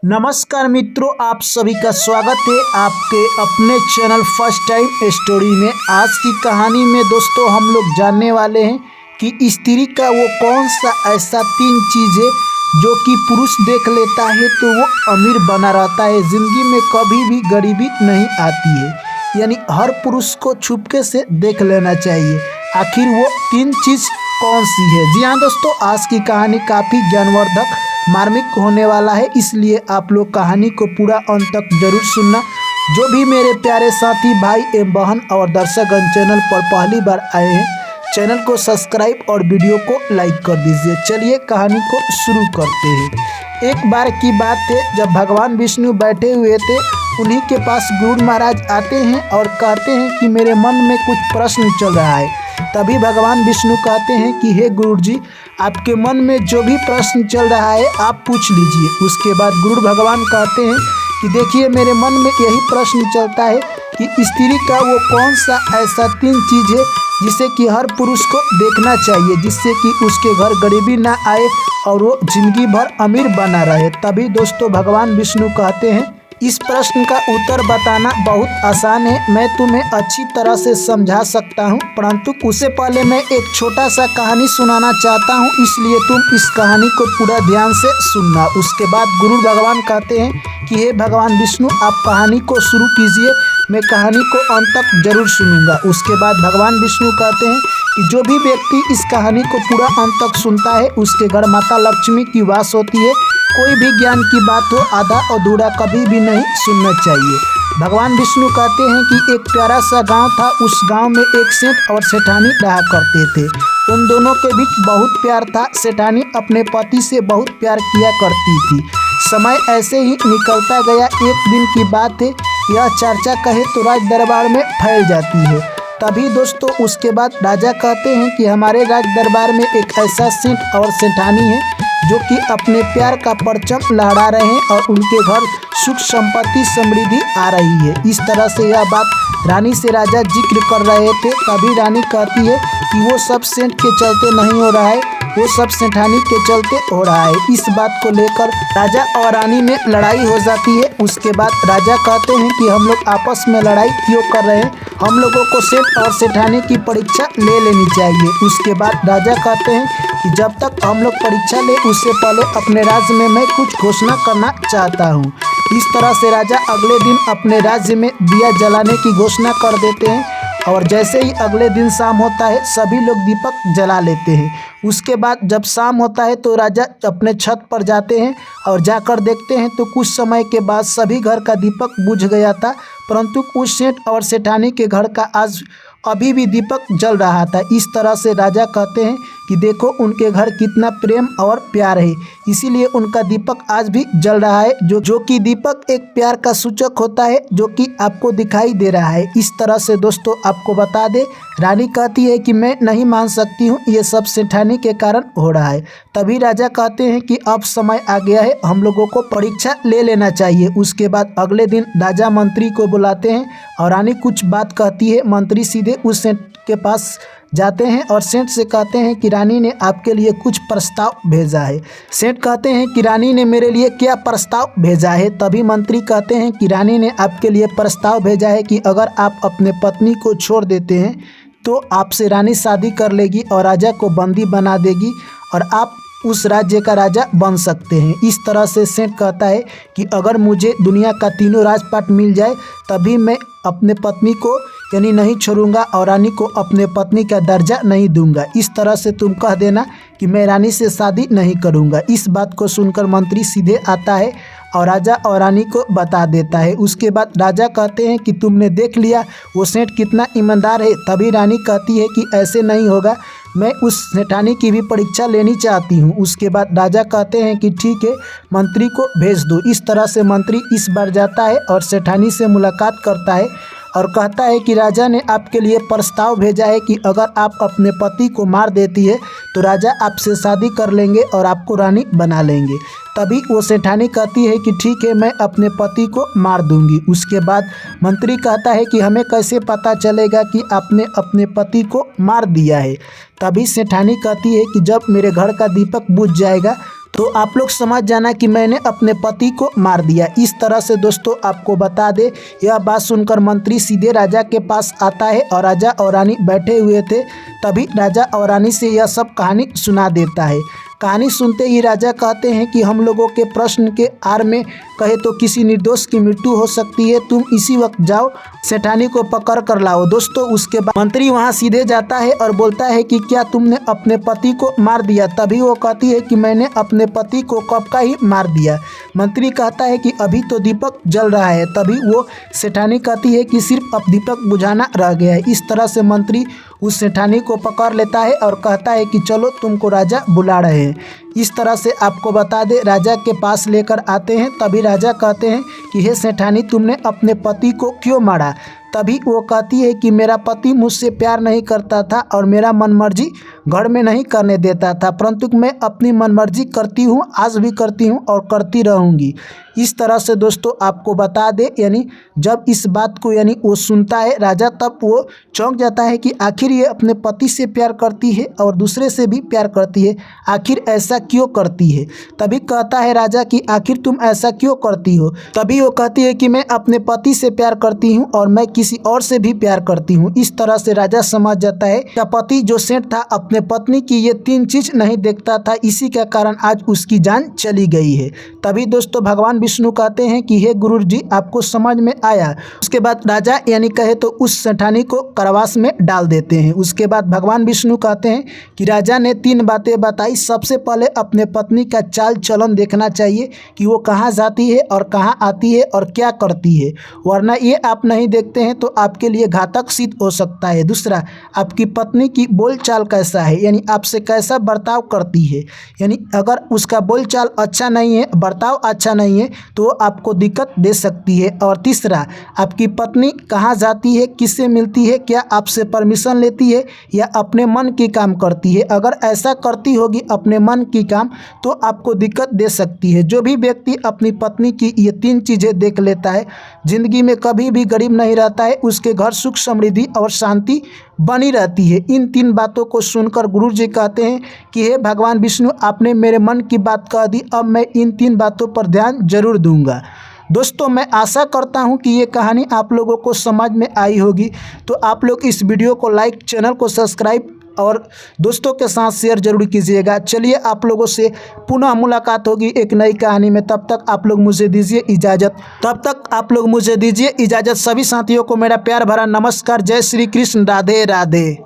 नमस्कार मित्रों, आप सभी का स्वागत है आपके अपने चैनल फर्स्ट टाइम स्टोरी में। आज की कहानी में दोस्तों हम लोग जानने वाले हैं कि स्त्री का वो कौन सा ऐसा 3 चीज़ है जो कि पुरुष देख लेता है तो वो अमीर बना रहता है, ज़िंदगी में कभी भी गरीबी नहीं आती है। यानी हर पुरुष को छुपके से देख लेना चाहिए। आखिर वो 3 चीज़ कौन सी है? जी हाँ दोस्तों, आज की कहानी काफ़ी ज्ञानवर्धक मार्मिक होने वाला है, इसलिए आप लोग कहानी को पूरा अंत तक जरूर सुनना। जो भी मेरे प्यारे साथी भाई एवं बहन और दर्शकगण चैनल पर पहली बार आए हैं, चैनल को सब्सक्राइब और वीडियो को लाइक कर दीजिए। चलिए कहानी को शुरू करते हैं। एक बार की बात है, जब भगवान विष्णु बैठे हुए थे, उन्हीं के पास गुरु महाराज आते हैं और कहते हैं कि मेरे मन में कुछ प्रश्न चल रहा है। तभी भगवान विष्णु कहते हैं कि हे गुरु जी, आपके मन में जो भी प्रश्न चल रहा है आप पूछ लीजिए। उसके बाद गुरु भगवान कहते हैं कि देखिए, मेरे मन में यही प्रश्न चलता है कि स्त्री का वो कौन सा ऐसा 3 चीज़ है जिसे कि हर पुरुष को देखना चाहिए, जिससे कि उसके घर गरीबी ना आए और वो जिंदगी भर अमीर बना रहे। तभी दोस्तों भगवान विष्णु कहते हैं, इस प्रश्न का उत्तर बताना बहुत आसान है, मैं तुम्हें अच्छी तरह से समझा सकता हूँ, परंतु उससे पहले मैं एक छोटा सा कहानी सुनाना चाहता हूँ, इसलिए तुम इस कहानी को पूरा ध्यान से सुनना। उसके बाद गुरु भगवान कहते हैं कि हे भगवान विष्णु, आप कहानी को शुरू कीजिए, मैं कहानी को अंत तक जरूर सुनूंगा। उसके बाद भगवान विष्णु कहते हैं कि जो भी व्यक्ति इस कहानी को पूरा अंत तक सुनता है उसके घर माता लक्ष्मी की वास होती है। कोई भी ज्ञान की बात हो आधा अधूरा कभी भी नहीं सुनना चाहिए। भगवान विष्णु कहते हैं कि एक प्यारा सा गांव था। उस गांव में एक सेठ और सेठानी रहा करते थे। उन दोनों के बीच बहुत प्यार था। सेठानी अपने पति से बहुत प्यार किया करती थी। समय ऐसे ही निकलता गया। एक दिन की बात है, यह चर्चा कहे तो राज दरबार में फैल जाती है। तभी दोस्तों उसके बाद राजा कहते हैं कि हमारे राज दरबार में एक ऐसा सेठ और सेठानी है जो कि अपने प्यार का परचम लहरा रहे हैं और उनके घर सुख संपत्ति समृद्धि आ रही है। इस तरह से यह बात रानी से राजा जिक्र कर रहे थे। तभी रानी कहती है कि वो सब सेठ के चलते नहीं हो रहा है, वो सब सेठानी के चलते हो रहा है। इस बात को लेकर राजा और रानी में लड़ाई हो जाती है। उसके बाद राजा कहते हैं कि हम लोग आपस में लड़ाई क्यों कर रहे हैं, हम लोगों को सेठ और सेठानी की परीक्षा ले लेनी चाहिए। उसके बाद राजा कहते हैं कि जब तक हम लोग परीक्षा ले उससे पहले अपने राज्य में मैं कुछ घोषणा करना चाहता हूँ। इस तरह से राजा अगले दिन अपने राज्य में दिया जलाने की घोषणा कर देते हैं और जैसे ही अगले दिन शाम होता है सभी लोग दीपक जला लेते हैं। उसके बाद जब शाम होता है तो राजा अपने छत पर जाते हैं और जाकर देखते हैं तो कुछ समय के बाद सभी घर का दीपक बुझ गया था, परंतु उस सेठ और सेठानी के घर का आज अभी भी दीपक जल रहा था। इस तरह से राजा कहते हैं कि देखो उनके घर कितना प्रेम और प्यार है, इसीलिए उनका दीपक आज भी जल रहा है, जो कि दीपक एक प्यार का सूचक होता है जो कि आपको दिखाई दे रहा है। इस तरह से दोस्तों आपको बता दे, रानी कहती है कि मैं नहीं मान सकती हूँ, ये सब सेठानी के कारण हो रहा है। तभी राजा कहते हैं कि अब समय आ गया है, हम लोगों को परीक्षा ले लेना चाहिए। उसके बाद अगले दिन राजा मंत्री को बुलाते हैं और रानी कुछ बात कहती है। मंत्री सीधे उस सेठ के पास जाते हैं और सेठ से कहते हैं कि रानी ने आपके लिए कुछ प्रस्ताव भेजा है। सेठ कहते हैं कि रानी ने मेरे लिए क्या प्रस्ताव भेजा है? तभी मंत्री कहते हैं कि रानी ने आपके लिए प्रस्ताव भेजा है कि अगर आप अपने पत्नी को छोड़ देते हैं तो आपसे रानी शादी कर लेगी और राजा को बंदी बना देगी और आप उस राज्य का राजा बन सकते हैं। इस तरह से सेठ कहता है कि अगर मुझे दुनिया का तीनों राजपाट मिल जाए तभी मैं अपने पत्नी को यानी नहीं छोड़ूंगा और रानी को अपने पत्नी का दर्जा नहीं दूंगा। इस तरह से तुम कह देना कि मैं रानी से शादी नहीं करूंगा। इस बात को सुनकर मंत्री सीधे आता है और राजा और रानी को बता देता है। उसके बाद राजा कहते हैं कि तुमने देख लिया वो सेठ कितना ईमानदार है। तभी रानी कहती है कि ऐसे नहीं होगा, मैं उस सेठानी की भी परीक्षा लेनी चाहती हूँ। उसके बाद राजा कहते हैं कि ठीक है, मंत्री को भेज दो। इस तरह से मंत्री इस बार जाता है और सेठानी से मुलाकात करता है और कहता है कि राजा ने आपके लिए प्रस्ताव भेजा है कि अगर आप अपने पति को मार देती है तो राजा आपसे शादी कर लेंगे और आपको रानी बना लेंगे। तभी वो सेठानी कहती है कि ठीक है, मैं अपने पति को मार दूंगी। उसके बाद मंत्री कहता है कि हमें कैसे पता चलेगा कि आपने अपने पति को मार दिया है? तभी सेठानी कहती है कि जब मेरे घर का दीपक बुझ जाएगा तो आप लोग समझ जाना कि मैंने अपने पति को मार दिया। इस तरह से दोस्तों आपको बता दे, यह बात सुनकर मंत्री सीधे राजा के पास आता है और राजा और रानी बैठे हुए थे। तभी राजा और रानी से यह सब कहानी सुना देता है। कहानी सुनते ही राजा कहते हैं कि हम लोगों के प्रश्न के आड़ में कहे तो किसी निर्दोष की मृत्यु हो सकती है, तुम इसी वक्त जाओ सेठानी को पकड़ कर लाओ। दोस्तों उसके बाद मंत्री वहां सीधे जाता है और बोलता है कि क्या तुमने अपने पति को मार दिया? तभी वो कहती है कि मैंने अपने पति को कब का ही मार दिया। मंत्री कहता है कि अभी तो दीपक जल रहा है। तभी वो सेठानी कहती है कि सिर्फ अब दीपक बुझाना रह गया है। इस तरह से मंत्री उस सेठानी को पकड़ लेता है और कहता है कि चलो तुमको राजा बुला रहे हैं। इस तरह से आपको बता दे राजा के पास लेकर आते हैं। तभी राजा कहते हैं कि हे सेठानी, तुमने अपने पति को क्यों मारा? तभी वो कहती है कि मेरा पति मुझसे प्यार नहीं करता था और मेरा मनमर्जी घर में नहीं करने देता था, परंतु मैं अपनी मनमर्जी करती हूँ, आज भी करती हूँ और करती रहूँगी। इस तरह से दोस्तों आपको बता दे, यानी जब इस बात को यानी वो सुनता है राजा, तब वो चौंक जाता है कि आखिर ये अपने पति से प्यार करती है और दूसरे से भी प्यार करती है, आखिर ऐसा क्यों करती है? तभी कहता है राजा कि आखिर तुम ऐसा क्यों करती हो? तभी वो कहती है कि मैं अपने पति से प्यार करती हूँ और मैं किसी और से भी प्यार करती हूँ। इस तरह से राजा समझ जाता है कि पति जो सेठ था अपने पत्नी की ये तीन चीज नहीं देखता था, इसी के कारण आज उसकी जान चली गई है। तभी दोस्तों भगवान विष्णु कहते हैं कि हे गुरु जी, आपको समझ में आया। उसके बाद राजा यानी कहे तो उस सेठानी को कारावास में डाल देते हैं। उसके बाद भगवान विष्णु कहते हैं कि राजा ने तीन बातें बताई। सबसे पहले अपने पत्नी का चाल चलन देखना चाहिए कि वो कहाँ जाती है और कहाँ आती है और क्या करती है, वरना ये आप नहीं देखते हैं तो आपके लिए घातक सिद्ध हो सकता है। दूसरा, आपकी पत्नी की बोलचाल कैसा है, यानी आपसे कैसा बर्ताव करती है, यानी अगर उसका बोलचाल अच्छा नहीं है, बर्ताव अच्छा नहीं है तो वो आपको दिक्कत दे सकती है। और तीसरा, आपकी पत्नी कहाँ जाती है, किससे मिलती है, क्या आपसे परमिशन लेती है या अपने मन की काम करती है। अगर ऐसा करती होगी अपने मन की काम तो आपको दिक्कत दे सकती है। जो भी व्यक्ति अपनी पत्नी की ये तीन चीज़ें देख लेता है, जिंदगी में कभी भी गरीब नहीं रहता है, उसके घर सुख समृद्धि और शांति बनी रहती है। इन तीन बातों को सुनकर गुरु जी कहते हैं कि हे भगवान विष्णु, आपने मेरे मन की बात कह दी, अब मैं इन तीन बातों पर ध्यान जरूर दूंगा। दोस्तों मैं आशा करता हूं कि ये कहानी आप लोगों को समझ में आई होगी। तो आप लोग इस वीडियो को लाइक, चैनल को सब्सक्राइब और दोस्तों के साथ शेयर जरूर कीजिएगा। चलिए आप लोगों से पुनः मुलाकात होगी एक नई कहानी में। तब तक आप लोग मुझे दीजिए इजाज़त। सभी साथियों को मेरा प्यार भरा नमस्कार। जय श्री कृष्ण। राधे राधे।